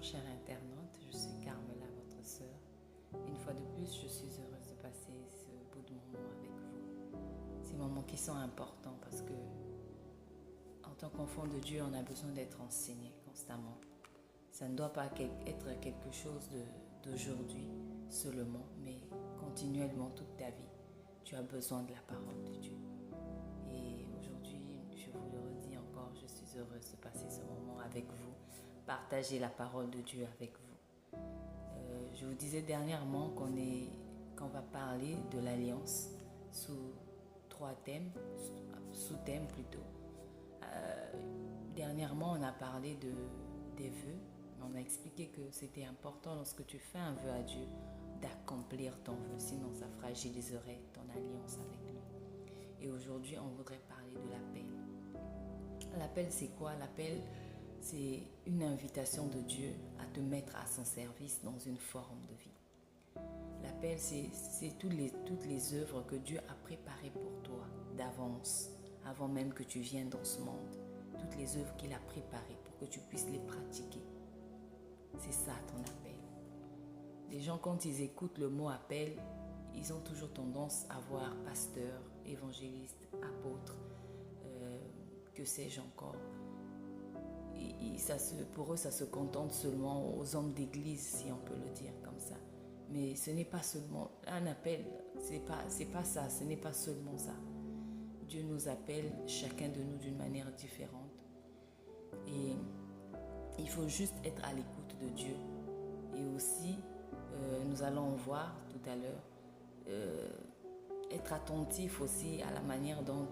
chers internautes, je suis Carmela, votre sœur. Une fois de plus, je suis heureuse de passer ce bout de moment avec vous. Ces moments qui sont importants parce que, en tant qu'enfant de Dieu, on a besoin d'être enseigné constamment. Ça ne doit pas être quelque chose d'aujourd'hui seulement, mais continuellement toute ta vie. Tu as besoin de la parole de Dieu. Et aujourd'hui, je vous le redis encore, je suis heureuse de passer ce moment avec vous, partager la parole de Dieu avec vous. Je vous disais dernièrement qu'on va parler de l'alliance sous 3 thèmes, sous-thèmes plutôt. Dernièrement, on a parlé des vœux. On a expliqué que c'était important lorsque tu fais un vœu à Dieu d'accomplir ton vœu, sinon ça fragiliserait ton alliance avec lui. Et aujourd'hui, on voudrait parler de l'appel. L'appel, c'est quoi? L'appel, c'est une invitation de Dieu à te mettre à son service dans une forme de vie. L'appel, c'est toutes les œuvres que Dieu a préparées pour toi d'avance, avant même que tu viennes dans ce monde. Toutes les œuvres qu'il a préparées pour que tu puisses les pratiquer. C'est ça ton appel. Les gens, quand ils écoutent le mot appel, ils ont toujours tendance à voir pasteur, évangéliste, apôtre, que sais-je encore. Pour eux, ça se contente seulement aux hommes d'église, si on peut le dire comme ça. Mais ce n'est pas seulement un appel, c'est pas ça, ce n'est pas seulement ça. Dieu nous appelle chacun de nous d'une manière différente. Et il faut juste être à l'écoute de Dieu. Et aussi, nous allons voir tout à l'heure, être attentif aussi à la manière dont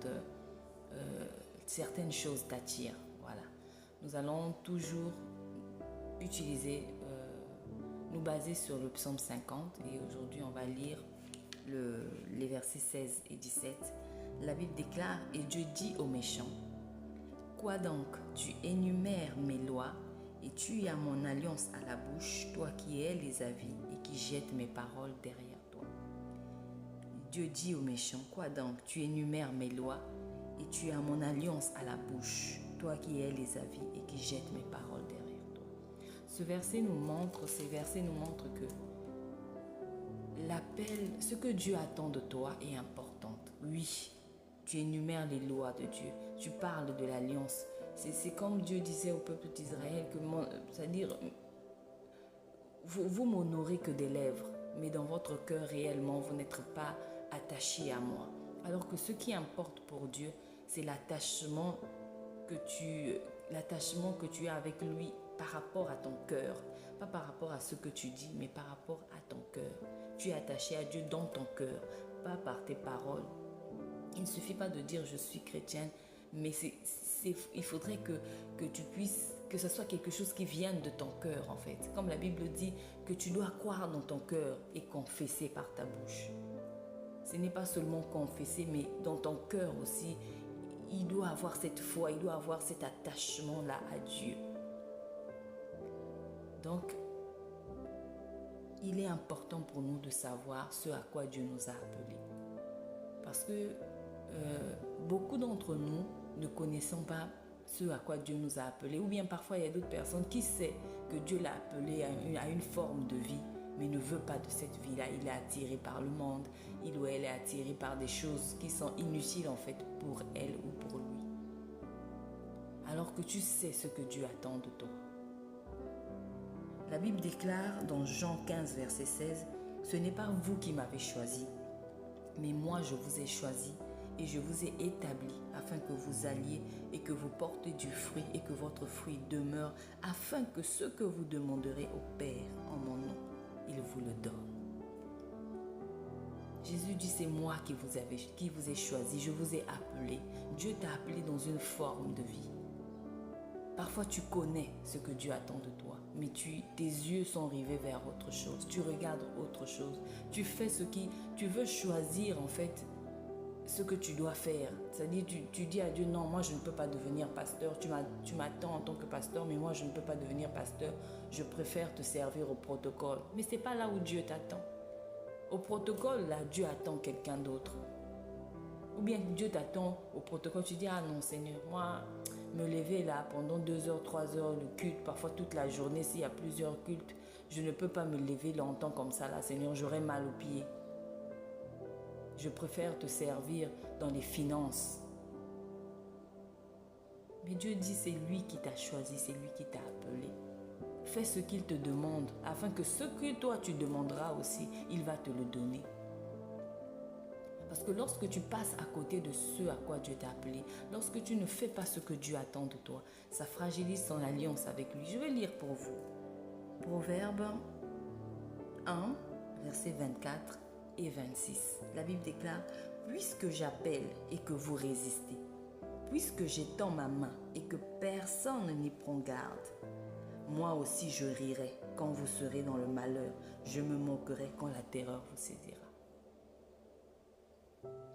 certaines choses t'attirent. Voilà. Nous allons toujours nous baser sur le psaume 50 et aujourd'hui on va lire les versets 16 et 17. La Bible déclare: « Et Dieu dit aux méchants, quoi donc, tu énumères mes lois et tu as mon alliance à la bouche, toi qui hais les avis et qui jettes mes paroles derrière toi. » Dieu dit aux méchants, quoi donc, tu énumères mes lois et tu as mon alliance à la bouche, toi qui hais les avis et qui jettes mes paroles derrière toi. Ces versets nous montrent que l'appel, ce que Dieu attend de toi est important. Oui, tu énumères les lois de Dieu, tu parles de l'alliance. C'est comme Dieu disait au peuple d'Israël, c'est-à-dire, vous m'honorez que des lèvres, mais dans votre cœur réellement, vous n'êtes pas attaché à moi. Alors que ce qui importe pour Dieu, c'est l'attachement que tu as avec lui par rapport à ton cœur. Pas par rapport à ce que tu dis, mais par rapport à ton cœur. Tu es attaché à Dieu dans ton cœur, pas par tes paroles. Il ne suffit pas de dire je suis chrétienne, mais il faudrait que tu puisses, que ce soit quelque chose qui vienne de ton cœur en fait. Comme la Bible dit, que tu dois croire dans ton cœur et confesser par ta bouche. Ce n'est pas seulement confesser, mais dans ton cœur aussi, il doit avoir cette foi, il doit avoir cet attachement-là à Dieu. Donc, il est important pour nous de savoir ce à quoi Dieu nous a appelés. Parce que beaucoup d'entre nous ne connaissons pas ce à quoi Dieu nous a appelés. Ou bien parfois, il y a d'autres personnes qui savent que Dieu l'a appelé à une forme de vie, mais ne veut pas de cette vie-là. Il est attiré par le monde. Il ou elle est attiré par des choses qui sont inutiles en fait pour elle ou pour lui. Alors que tu sais ce que Dieu attend de toi. La Bible déclare dans Jean 15, verset 16, « Ce n'est pas vous qui m'avez choisi, mais moi je vous ai choisi et je vous ai établi afin que vous alliez et que vous portez du fruit et que votre fruit demeure, afin que ce que vous demanderez au Père en mon nom, il vous le donne. » Jésus dit, c'est moi qui vous ai choisi, je vous ai appelé. Dieu t'a appelé dans une forme de vie. Parfois tu connais ce que Dieu attend de toi, mais tes yeux sont rivés vers autre chose, tu regardes autre chose, tu fais tu veux choisir en fait ce que tu dois faire. C'est-à-dire tu dis à Dieu, non, moi je ne peux pas devenir pasteur, tu m'attends en tant que pasteur, mais moi je ne peux pas devenir pasteur, je préfère te servir au protocole. Mais ce n'est pas là où Dieu t'attend. Au protocole, là, Dieu attend quelqu'un d'autre. Ou bien Dieu t'attend au protocole, tu dis, ah non Seigneur, moi Me lever là pendant 2 heures, 3 heures, le culte, parfois toute la journée, s'il y a plusieurs cultes, je ne peux pas me lever longtemps comme ça là, Seigneur, j'aurai mal aux pieds. Je préfère te servir dans les finances. Mais Dieu dit, c'est lui qui t'a choisi, c'est lui qui t'a appelé. Fais ce qu'il te demande, afin que ce que toi tu demanderas aussi, il va te le donner. Parce que lorsque tu passes à côté de ce à quoi Dieu t'a appelé, lorsque tu ne fais pas ce que Dieu attend de toi, ça fragilise son alliance avec lui. Je vais lire pour vous. Proverbe 1, versets 24 et 26. La Bible déclare, « Puisque j'appelle et que vous résistez, puisque j'étends ma main et que personne n'y prend garde, moi aussi je rirai quand vous serez dans le malheur, je me moquerai quand la terreur vous saisira. »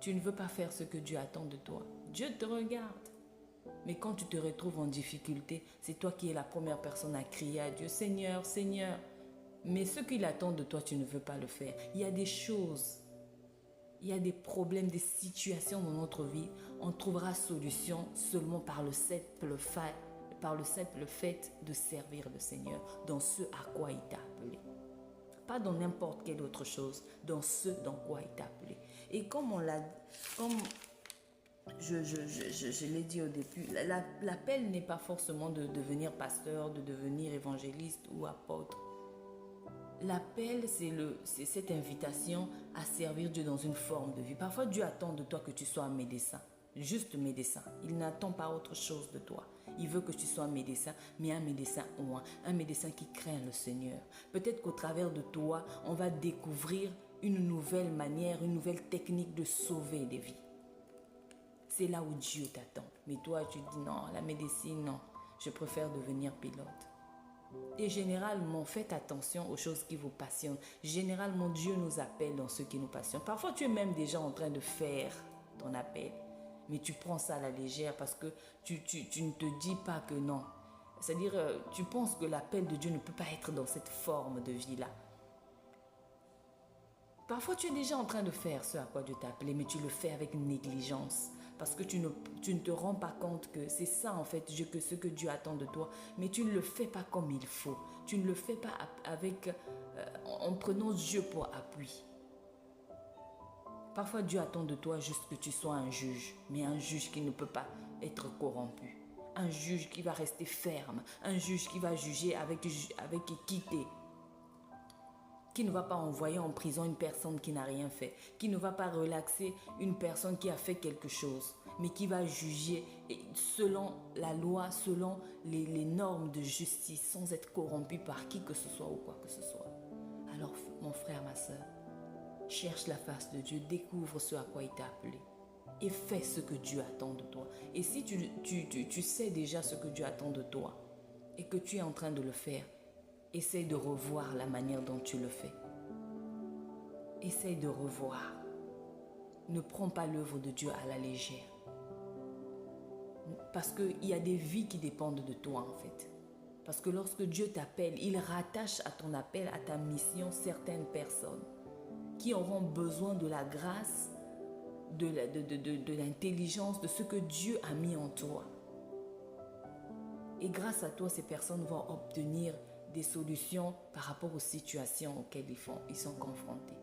Tu ne veux pas faire ce que Dieu attend de toi. Dieu te regarde. Mais quand tu te retrouves en difficulté, c'est toi qui es la première personne à crier à Dieu, « Seigneur, Seigneur !» Mais ce qu'il attend de toi, tu ne veux pas le faire. Il y a des choses, il y a des problèmes, des situations dans notre vie. On trouvera solution seulement par le simple fait de servir le Seigneur dans ce à quoi il t'a appelé. Pas dans n'importe quelle autre chose, dans ce dans quoi il t'a appelé. Et comme je l'ai dit au début, l'appel n'est pas forcément de devenir pasteur, de devenir évangéliste ou apôtre. L'appel, c'est cette invitation à servir Dieu dans une forme de vie. Parfois, Dieu attend de toi que tu sois un médecin, juste médecin. Il n'attend pas autre chose de toi. Il veut que tu sois un médecin, mais un médecin loin, un médecin qui craint le Seigneur. Peut-être qu'au travers de toi, on va découvrir une nouvelle manière, une nouvelle technique de sauver des vies. C'est là où Dieu t'attend. Mais toi, tu dis non, la médecine, non. Je préfère devenir pilote. Et généralement, faites attention aux choses qui vous passionnent. Généralement, Dieu nous appelle dans ce qui nous passionne. Parfois, tu es même déjà en train de faire ton appel. Mais tu prends ça à la légère parce que tu ne te dis pas que non. C'est-à-dire, tu penses que l'appel de Dieu ne peut pas être dans cette forme de vie-là. Parfois, tu es déjà en train de faire ce à quoi Dieu t'a appelé, mais tu le fais avec négligence. Parce que tu ne te rends pas compte que c'est ça en fait ce que Dieu attend de toi. Mais tu ne le fais pas comme il faut. Tu ne le fais pas en prenant Dieu pour appui. Parfois Dieu attend de toi juste que tu sois un juge. Mais un juge qui ne peut pas être corrompu. Un juge qui va rester ferme. Un juge qui va juger avec équité. Qui ne va pas envoyer en prison une personne qui n'a rien fait, qui ne va pas relaxer une personne qui a fait quelque chose, mais qui va juger selon la loi, selon les normes de justice, sans être corrompu par qui que ce soit ou quoi que ce soit. Alors, mon frère, ma soeur, cherche la face de Dieu, découvre ce à quoi il t'a appelé et fais ce que Dieu attend de toi. Et si tu sais déjà ce que Dieu attend de toi et que tu es en train de le faire, essaye de revoir la manière dont tu le fais. Essaye de revoir. Ne prends pas l'œuvre de Dieu à la légère. Parce qu'il y a des vies qui dépendent de toi en fait. Parce que lorsque Dieu t'appelle, il rattache à ton appel, à ta mission, certaines personnes qui auront besoin de la grâce, de l'intelligence, de ce que Dieu a mis en toi. Et grâce à toi, ces personnes vont obtenir des solutions par rapport aux situations auxquelles ils sont confrontés.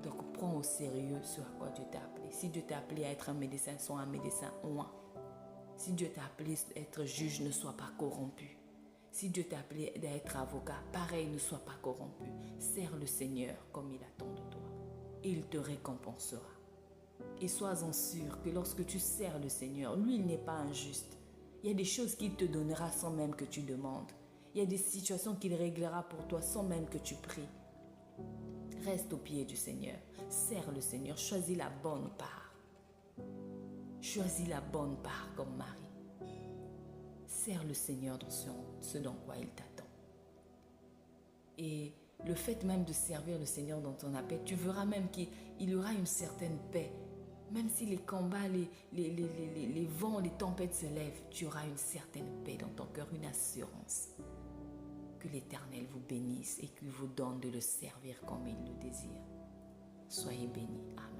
Donc, prends au sérieux ce à quoi Dieu t'a appelé. Si Dieu t'a appelé à être un médecin, sois un médecin loin. Si Dieu t'a appelé à être juge, ne sois pas corrompu. Si Dieu t'a appelé à être avocat, pareil, ne sois pas corrompu. Sers le Seigneur comme il attend de toi. Et il te récompensera. Et sois-en sûr que lorsque tu sers le Seigneur, lui, il n'est pas injuste. Il y a des choses qu'il te donnera sans même que tu demandes. Il y a des situations qu'il réglera pour toi sans même que tu pries. Reste au pied du Seigneur. Sers le Seigneur. Choisis la bonne part. Choisis la bonne part comme Marie. Sers le Seigneur dans ce dans quoi il t'attend. Et le fait même de servir le Seigneur dans ton appel, tu verras même qu'il y aura une certaine paix. Même si les combats, les vents, les tempêtes se lèvent, tu auras une certaine paix dans ton cœur, une assurance. Que l'Éternel vous bénisse et qu'il vous donne de le servir comme il le désire. Soyez bénis. Amen.